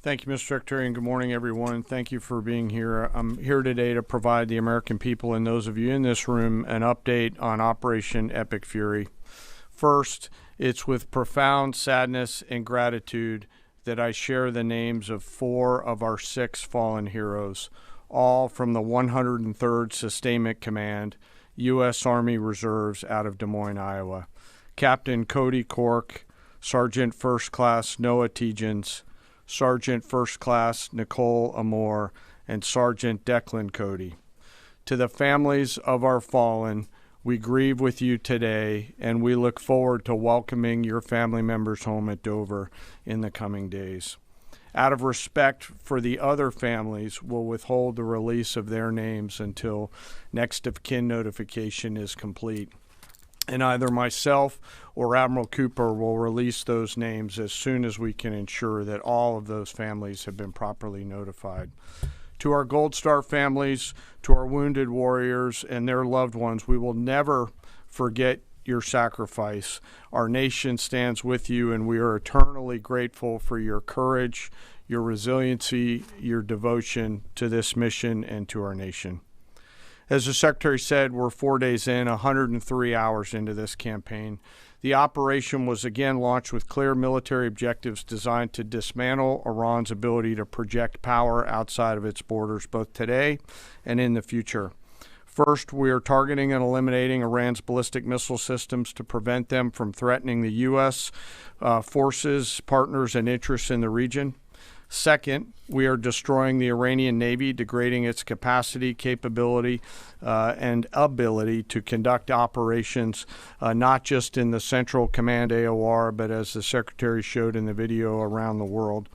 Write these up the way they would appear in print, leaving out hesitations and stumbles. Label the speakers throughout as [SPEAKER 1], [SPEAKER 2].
[SPEAKER 1] Thank you, Mr. Secretary, and good morning, everyone. Thank you for being here. I'm here today to provide the American people and those of you in this room an update on Operation Epic Fury. First, it's with profound sadness and gratitude that I share the names of 4 of our 6 fallen heroes, all from the 103rd Sustainment Command, U.S. Army Reserves out of Des Moines, Iowa. Captain Cody Cork, Sergeant First Class Noah Tegens, Sergeant First Class Nicole Amore, and Sergeant Declan Cody. To the families of our fallen, we grieve with you today, and we look forward to welcoming your family members home at Dover in the coming days. Out of respect for the other families, we'll withhold the release of their names until next of kin notification is complete. And either myself or Admiral Cooper will release those names as soon as we can ensure that all of those families have been properly notified. To our Gold Star families, to our wounded warriors and their loved ones, we will never forget your sacrifice. Our nation stands with you, and we are eternally grateful for your courage, your resiliency, your devotion to this mission and to our nation. As the Secretary said, we're 4 days in, 103 hours into this campaign. The operation was again launched with clear military objectives designed to dismantle Iran's ability to project power outside of its borders, both today and in the future. First, we are targeting and eliminating Iran's ballistic missile systems to prevent them from threatening the U.S. Forces, partners, and interests in the region. Second, we are destroying the Iranian Navy, degrading its capacity, capability, and ability to conduct operations, not just in the Central Command AOR, but as the Secretary showed in the video, around the world.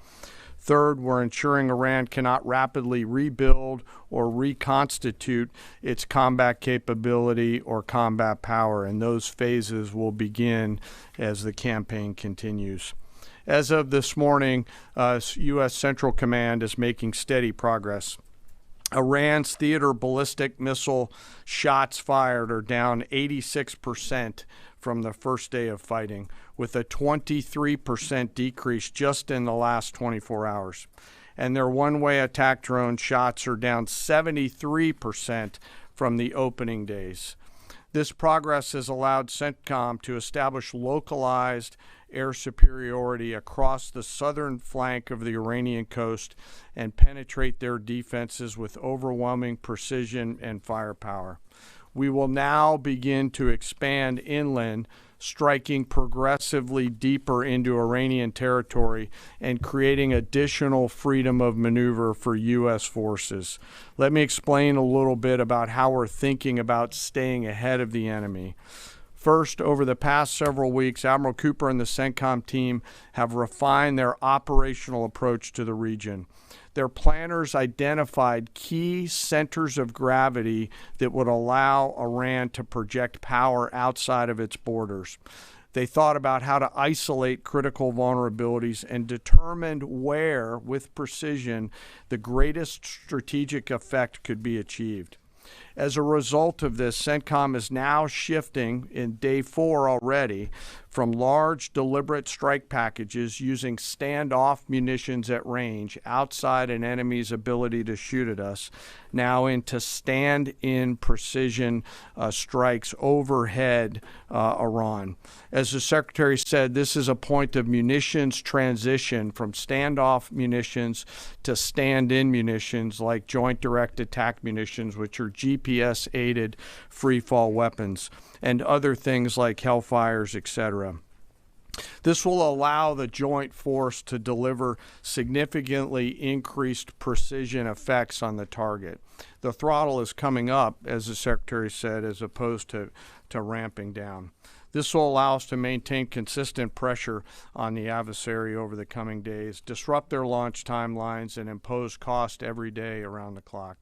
[SPEAKER 1] Third, we're ensuring Iran cannot rapidly rebuild or reconstitute its combat capability or combat power, and those phases will begin as the campaign continues. As of this morning, U.S. Central Command is making steady progress. Iran's theater ballistic missile shots fired are down 86% from the first day of fighting, with a 23% decrease just in the last 24 hours. And their one-way attack drone shots are down 73% from the opening days. This progress has allowed CENTCOM to establish localized air superiority across the southern flank of the Iranian coast and penetrate their defenses with overwhelming precision and firepower. We will now begin to expand inland, striking progressively deeper into Iranian territory and creating additional freedom of maneuver for U.S. forces. Let me explain a little bit about how we're thinking about staying ahead of the enemy. First, over the past several weeks, Admiral Cooper and the CENTCOM team have refined their operational approach to the region. Their planners identified key centers of gravity that would allow Iran to project power outside of its borders. They thought about how to isolate critical vulnerabilities and determined where, with precision, the greatest strategic effect could be achieved. As a result of this, CENTCOM is now shifting in day 4 already from large deliberate strike packages using standoff munitions at range outside an enemy's ability to shoot at us, now into stand-in precision strikes overhead Iran. As the Secretary said, this is a point of munitions transition from standoff munitions to stand-in munitions like joint direct attack munitions, which are GPS-aided free-fall weapons, and other things like Hellfires, etc. This will allow the joint force to deliver significantly increased precision effects on the target. The throttle is coming up, as the Secretary said, as opposed to ramping down. This will allow us to maintain consistent pressure on the adversary over the coming days, disrupt their launch timelines, and impose cost every day around the clock.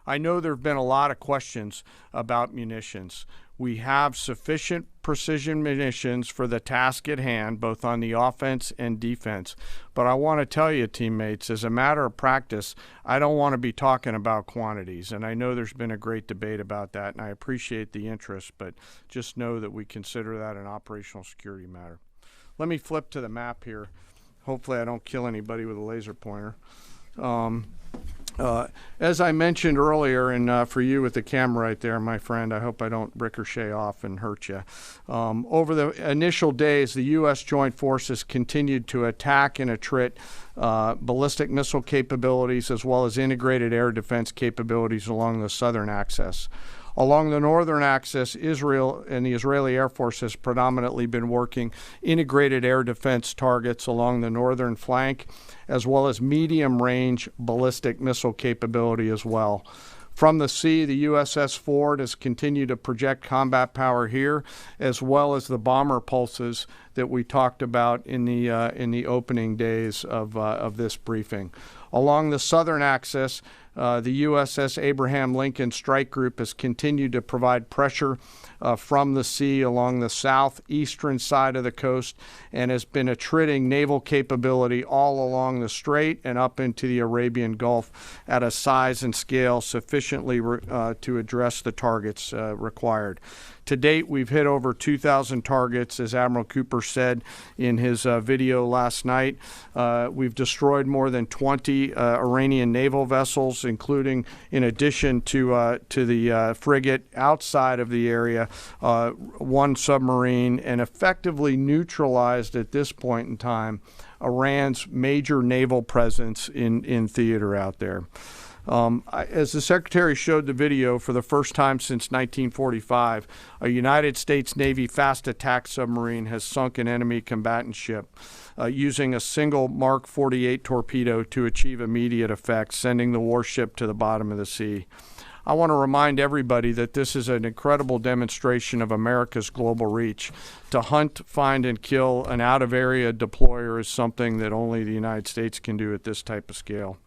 [SPEAKER 1] I know there have been a lot of questions about munitions. We have sufficient precision munitions for the task at hand, both on the offense and defense. But I want to tell you, teammates, as a matter of practice, I don't want to be talking about quantities. And I know there's been a great debate about that, and I appreciate the interest, but just know that we consider that an operational security matter. Let me flip to the map here. Hopefully I don't kill anybody with a laser pointer. As I mentioned earlier, and for you with the camera right there, my friend, I hope I don't ricochet off and hurt you. Over the initial days, the U.S. Joint Forces continued to attack and attrit ballistic missile capabilities as well as integrated air defense capabilities along the southern axis. Along the northern axis, Israel and the Israeli Air Force has predominantly been working integrated air defense targets along the northern flank, as well as medium-range ballistic missile capability as well. From the sea, the USS Ford has continued to project combat power here, as well as the bomber pulses that we talked about in the opening days of this briefing. Along the southern axis, the USS Abraham Lincoln Strike Group has continued to provide pressure from the sea along the southeastern side of the coast and has been attritting naval capability all along the strait and up into the Arabian Gulf at a size and scale sufficiently to address the targets required. To date, we've hit over 2,000 targets, as Admiral Cooper said in his video last night. We've destroyed more than 20 Iranian naval vessels, including, in addition to the frigate outside of the area, one submarine, and effectively neutralized at this point in time Iran's major naval presence in theater out there. As the Secretary showed the video, for the first time since 1945, a United States Navy fast attack submarine has sunk an enemy combatant ship using a single Mark 48 torpedo to achieve immediate effect, sending the warship to the bottom of the sea. I want to remind everybody that this is an incredible demonstration of America's global reach. To hunt, find, and kill an out-of-area deployer is something that only the United States can do at this type of scale.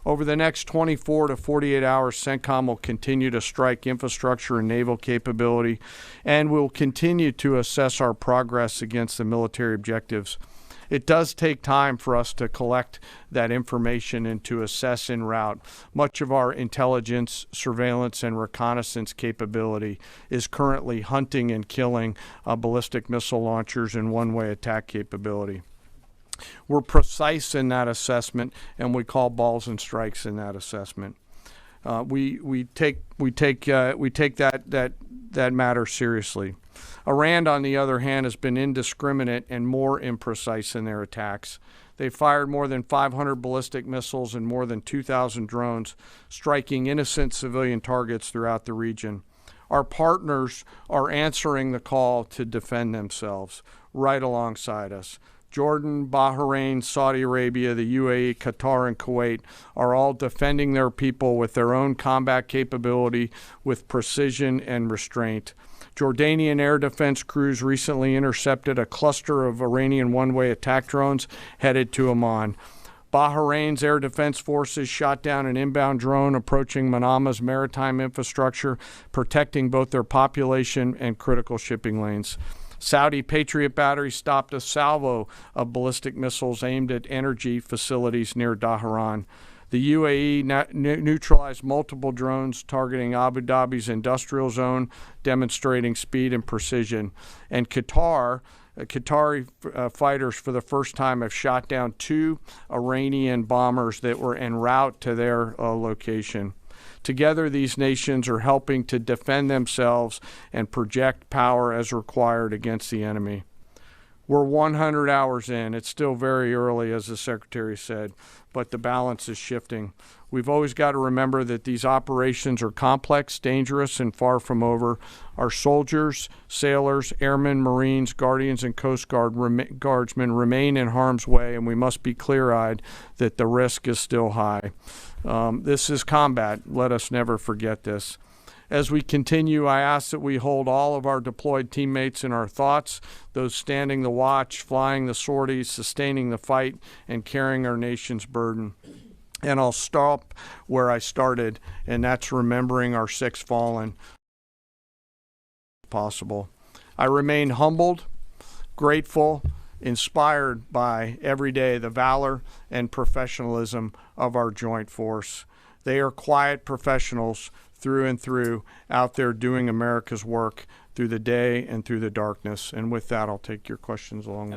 [SPEAKER 1] Over the next 24 to 48 hours, CENTCOM will continue to strike infrastructure and naval capability, and we'll continue to assess our progress against the military objectives. It does take time for us to collect that information and to assess en route. Much of our intelligence, surveillance, and reconnaissance capability is currently hunting and killing ballistic missile launchers and one-way attack capability. We're precise in that assessment, and we call balls and strikes in that assessment. We take that matter seriously. Iran, on the other hand, has been indiscriminate and more imprecise in their attacks. They fired more than 500 ballistic missiles and more than 2,000 drones, striking innocent civilian targets throughout the region. Our partners are answering the call to defend themselves right alongside us. Jordan, Bahrain, Saudi Arabia, the UAE, Qatar, and Kuwait are all defending their people with their own combat capability, with precision and restraint. Jordanian air defense crews recently intercepted a cluster of Iranian one-way attack drones headed to Amman. Bahrain's air defense forces shot down an inbound drone approaching Manama's maritime infrastructure, protecting both their population and critical shipping lanes. Saudi Patriot batteries stopped a salvo of ballistic missiles aimed at energy facilities near Dhahran. The UAE neutralized multiple drones targeting Abu Dhabi's industrial zone, demonstrating speed and precision. And Qatari fighters for the first time have shot down 2 Iranian bombers that were en route to their location. Together, these nations are helping to defend themselves and project power as required against the enemy. We're 100 hours in. It's still very early, as the Secretary said, but the balance is shifting. We've always got to remember that these operations are complex, dangerous, and far from over. Our soldiers, sailors, airmen, Marines, Guardians, and Coast Guardsmen remain in harm's way, and we must be clear-eyed that the risk is still high. This is combat. Let us never forget this. As we continue, I ask that we hold all of our deployed teammates in our thoughts, those standing the watch, flying the sorties, sustaining the fight, and carrying our nation's burden. And I'll stop where I started, and that's remembering our 6 fallen possible. I remain humbled, grateful, inspired by every day the valor and professionalism of our joint force. They are quiet professionals through and through, out there doing America's work through the day and through the darkness. And with that, I'll take your questions along.